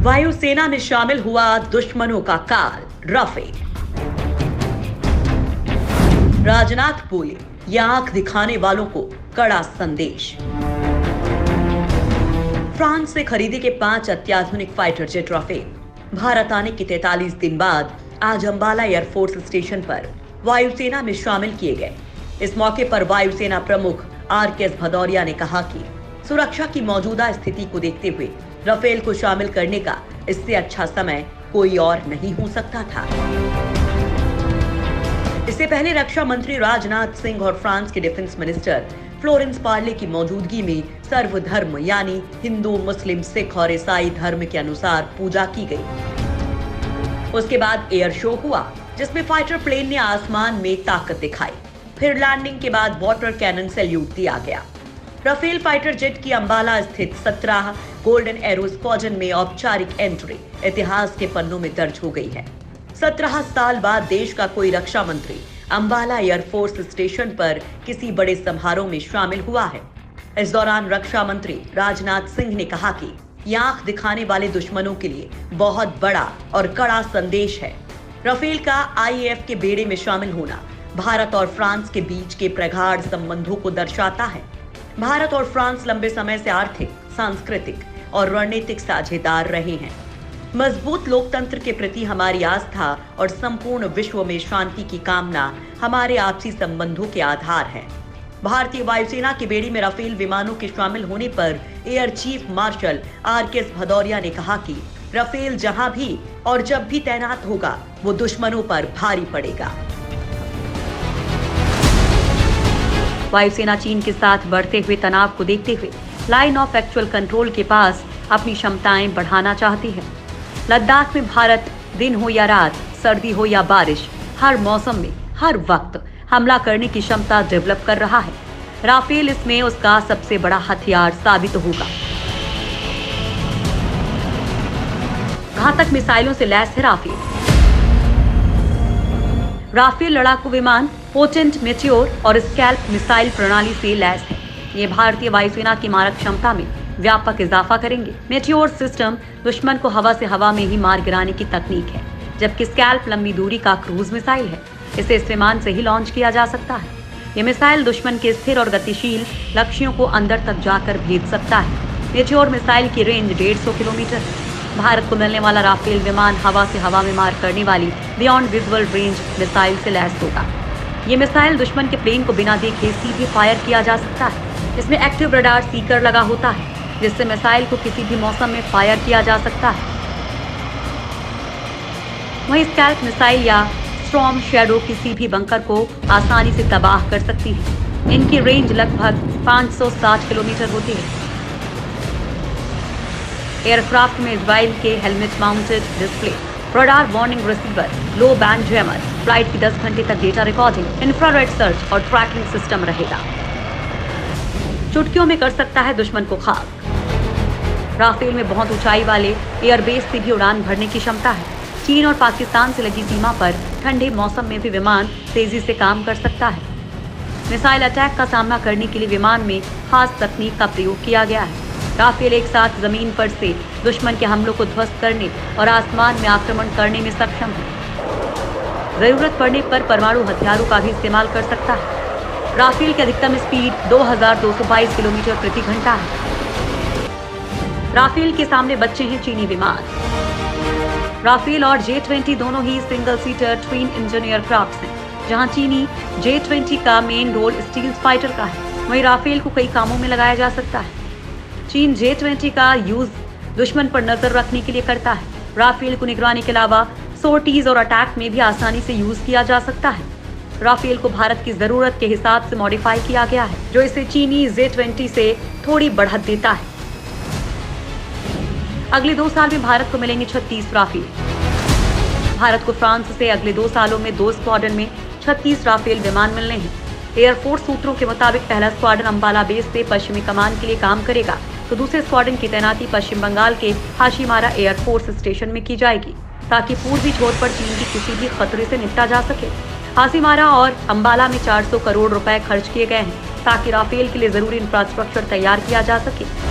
वायुसेना में शामिल हुआ दुश्मनों का काल, राफेल। राजनाथ बोले, ये आंख दिखाने वालों को कड़ा संदेश। फ्रांस से खरीदे के 5 अत्याधुनिक फाइटर जेट राफेल भारत आने के 43 दिन बाद आज अंबाला एयरफोर्स स्टेशन पर वायुसेना में शामिल किए गए। इस मौके पर वायुसेना प्रमुख RKS भदौरिया ने कहा कि सुरक्षा की मौजूदा स्थिति को देखते हुए राफेल को शामिल करने का इससे अच्छा समय कोई और नहीं हो सकता था। इससे पहले रक्षा मंत्री राजनाथ सिंह और फ्रांस के डिफेंस मिनिस्टर फ्लोरेंस पार्ले की मौजूदगी में सर्वधर्म यानी हिंदू, मुस्लिम, सिख और ईसाई धर्म के अनुसार पूजा की गई। उसके बाद एयर शो हुआ जिसमें फाइटर प्लेन ने आसमान में ताकत दिखाई। फिर लैंडिंग के बाद वाटर कैनन सैल्यूट दिया गया। राफेल फाइटर जेट की अंबाला स्थित 17 गोल्डन एरो स्क्वाड्रन में औपचारिक एंट्री इतिहास के पन्नों में दर्ज हो गई है। 17 साल बाद देश का कोई रक्षा मंत्री अंबाला एयरफोर्स स्टेशन पर किसी बड़े समारोह में शामिल हुआ है। इस दौरान रक्षा मंत्री राजनाथ सिंह ने कहा कि ये आंख दिखाने वाले दुश्मनों के लिए बहुत बड़ा और कड़ा संदेश है। राफेल का IAF के बेड़े में शामिल होना भारत और फ्रांस के बीच के प्रगाढ़ संबंधों को दर्शाता है। भारत और फ्रांस लंबे समय से आर्थिक, सांस्कृतिक और रणनीतिक साझेदार रहे हैं। मजबूत लोकतंत्र के प्रति हमारी आस्था और संपूर्ण विश्व में शांति की कामना हमारे आपसी संबंधों के आधार है। भारतीय वायुसेना के बेड़े में राफेल विमानों के शामिल होने पर air chief marshal RKS Bhadauria ने कहा कि राफेल जहां भी और जब भी तैनात होगा वो दुश्मनों पर भारी पड़ेगा। वायुसेना चीन के साथ बढ़ते हुए तनाव को देखते हुए लाइन ऑफ एक्चुअल कंट्रोल के पास अपनी क्षमताएं बढ़ाना चाहती है। लद्दाख में भारत दिन हो या रात, सर्दी हो या बारिश, हर मौसम में हर वक्त हमला करने की क्षमता डेवलप कर रहा है। राफेल इसमें उसका सबसे बड़ा हथियार साबित होगा। घातक मिसाइलों से लैस है राफेल। राफेल लड़ाकू विमान पोटेंट मेटियोर और स्कैल्प मिसाइल प्रणाली से लैस है। ये भारतीय वायुसेना की मारक क्षमता में व्यापक इजाफा करेंगे। मेटियोर सिस्टम दुश्मन को हवा से हवा में ही मार गिराने की तकनीक है, जबकि स्कैल्प लंबी दूरी का क्रूज मिसाइल है। इसे इस विमान से ही लॉन्च किया जा सकता है। ये मिसाइल दुश्मन के स्थिर और गतिशील लक्ष्यों को अंदर तक जाकर भेज सकता है। मेटियोर मिसाइल की रेंज 150 किलोमीटर है। भारत को मिलने वाला राफेल विमान हवा से हवा में मार करने वाली बियॉन्ड विजुअल रेंज मिसाइल से लैस होगा। ये मिसाइल दुश्मन के प्लेन को बिना देखे सीधे फायर किया जा सकता है। इसमें एक्टिव रडार सीकर लगा होता है, जिससे मिसाइल को किसी भी मौसम में फायर किया जा सकता है। वहीं स्कैल्प मिसाइल या स्टॉर्म शैडो किसी भी बंकर को आसानी से तबाह कर सकती है। इनकी रेंज लगभग 560 किलोमीटर होती है। एयरक्राफ्ट में इजराइल के helmet mounted display, radar warning receiver, लो बैंड जैमर, फ्लाइट की 10 घंटे तक डेटा रिकॉर्डिंग, इंफ्रारेड सर्च और ट्रैकिंग सिस्टम रहेगा। चुटकियों में कर सकता है दुश्मन को खाक। राफेल में बहुत ऊंचाई वाले एयरबेस से भी उड़ान भरने की क्षमता है। चीन और पाकिस्तान से लगी सीमा पर ठंडे मौसम में भी विमान तेजी से काम कर सकता है। मिसाइल अटैक का सामना करने के लिए विमान में खास तकनीक का प्रयोग किया गया है। राफेल एक साथ जमीन पर से दुश्मन के हमलों को ध्वस्त करने और आसमान में आक्रमण करने में सक्षम है। जरूरत पड़ने पर परमाणु हथियारों का भी इस्तेमाल कर सकता है। राफेल की अधिकतम स्पीड 2222 किलोमीटर प्रति घंटा है। राफेल के सामने बच्चे हैं चीनी विमान। राफेल और J-20 दोनों ही single seater twin engine aircraft हैं, जहां चीनी J-20 का मेन रोल स्टील्थ फाइटर का है। वहीं राफेल को कई कामों में लगाया जा सकता है। चीन J-20 का यूज दुश्मन पर नजर रखने के लिए करता है। राफेल को निगरानी के अलावा सोर्टीज और अटैक में भी आसानी से यूज किया जा सकता है। राफेल को भारत की जरूरत के हिसाब से मॉडिफाई किया गया है, जो इसे चीनी J-20 से थोड़ी बढ़त देता है। अगले 2 साल में भारत को मिलेंगे 36 राफेल। भारत को फ्रांस से अगले 2 सालों में 2 स्क्वाड्रन में 36 राफेल विमान मिलने हैं। एयरफोर्स सूत्रों के मुताबिक पहला स्क्वाड्रन अंबाला बेस से पश्चिमी कमान के लिए काम करेगा, तो दूसरे स्क्वाड्रन की तैनाती पश्चिम बंगाल के हाशीमारा एयरफोर्स स्टेशन में की जाएगी, ताकि पूर्वी छोर पर चीन की किसी भी खतरे से निपटा जा सके। हाशीमारा और अंबाला में 400 करोड़ रुपए खर्च किए गए हैं, ताकि राफेल के लिए जरूरी इंफ्रास्ट्रक्चर तैयार किया जा सके।